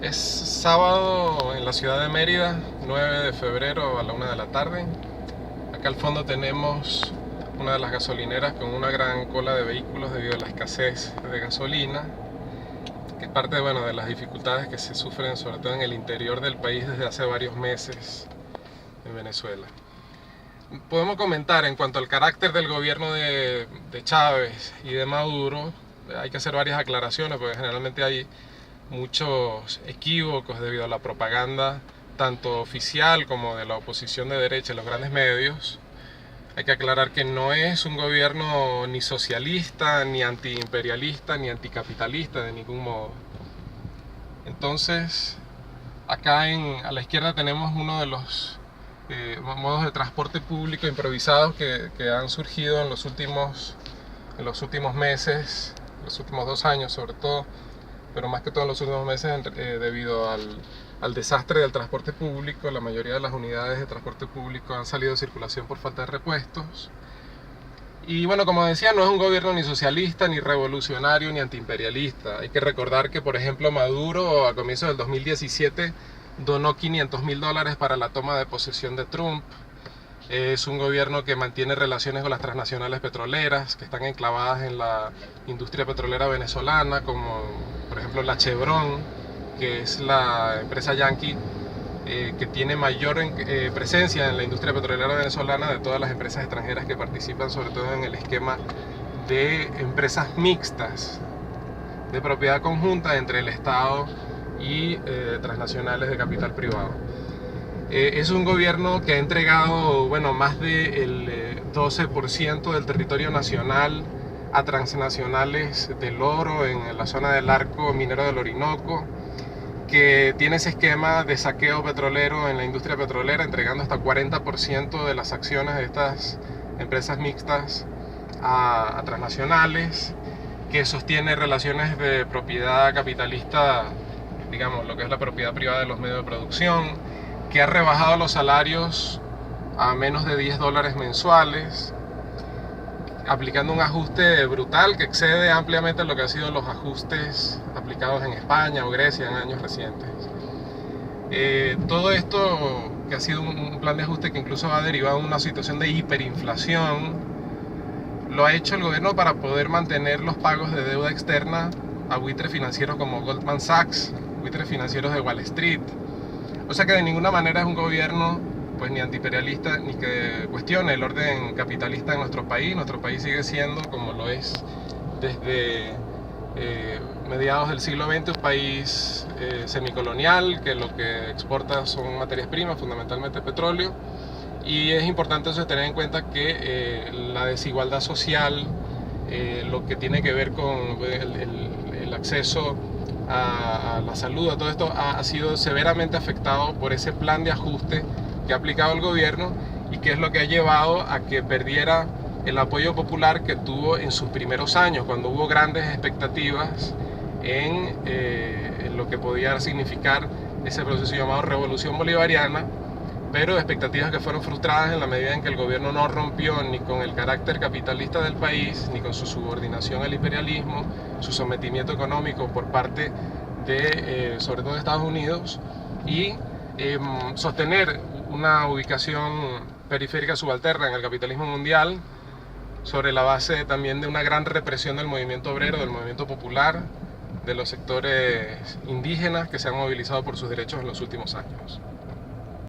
Es sábado en la ciudad de Mérida, 9 de febrero a la 1 de la tarde. Acá al fondo tenemos una de las gasolineras con una gran cola de vehículos debido a la escasez de gasolina, que es parte de las dificultades que se sufren sobre todo en el interior del país desde hace varios meses en Venezuela. Podemos comentar en cuanto al carácter del gobierno de Chávez y de Maduro. Hay que hacer varias aclaraciones porque generalmente hay muchos equívocos debido a la propaganda tanto oficial como de la oposición de derecha en los grandes medios. Hay que aclarar que no es un gobierno ni socialista, ni antiimperialista, ni anticapitalista de ningún modo. Entonces, acá a la izquierda tenemos uno de los modos de transporte público improvisados que han surgido en los últimos meses, los últimos 2 años sobre todo, pero más que todo en los últimos meses debido al desastre del transporte público. La mayoría de las unidades de transporte público han salido de circulación por falta de repuestos. Y bueno, como decía, no es un gobierno ni socialista, ni revolucionario, ni antiimperialista. Hay que recordar que, por ejemplo, Maduro a comienzos del 2017 donó $500.000 para la toma de posesión de Trump. Es un gobierno que mantiene relaciones con las transnacionales petroleras que están enclavadas en la industria petrolera venezolana, como por ejemplo la Chevron, que es la empresa yanqui que tiene mayor presencia en la industria petrolera venezolana de todas las empresas extranjeras que participan, sobre todo en el esquema de empresas mixtas de propiedad conjunta entre el Estado y transnacionales de capital privado. Es un gobierno que ha entregado más del 12% del territorio nacional a transnacionales del oro en la zona del arco minero del Orinoco, que tiene ese esquema de saqueo petrolero en la industria petrolera, entregando hasta 40% de las acciones de estas empresas mixtas a transnacionales, que sostiene relaciones de propiedad capitalista, digamos, lo que es la propiedad privada de los medios de producción, que ha rebajado los salarios a menos de $10 mensuales, aplicando un ajuste brutal que excede ampliamente lo que han sido los ajustes aplicados en España o Grecia en años recientes. Todo esto, que ha sido un plan de ajuste que incluso ha derivado en una situación de hiperinflación, lo ha hecho el gobierno para poder mantener los pagos de deuda externa a buitres financieros como Goldman Sachs, buitres financieros de Wall Street. O sea que de ninguna manera es un gobierno ni antiimperialista ni que cuestione el orden capitalista en nuestro país. Nuestro país sigue siendo, como lo es desde mediados del siglo XX, un país semicolonial, que lo que exporta son materias primas, fundamentalmente petróleo. Y es importante eso, tener en cuenta que la desigualdad social, lo que tiene que ver con el acceso a la salud, a todo esto ha sido severamente afectado por ese plan de ajuste que ha aplicado el gobierno, y que es lo que ha llevado a que perdiera el apoyo popular que tuvo en sus primeros años, cuando hubo grandes expectativas en lo que podía significar ese proceso llamado Revolución Bolivariana, pero expectativas que fueron frustradas en la medida en que el gobierno no rompió ni con el carácter capitalista del país, ni con su subordinación al imperialismo, su sometimiento económico por parte de, sobre todo de Estados Unidos, y sostener una ubicación periférica subalterna en el capitalismo mundial, sobre la base también de una gran represión del movimiento obrero, del movimiento popular, de los sectores indígenas que se han movilizado por sus derechos en los últimos años.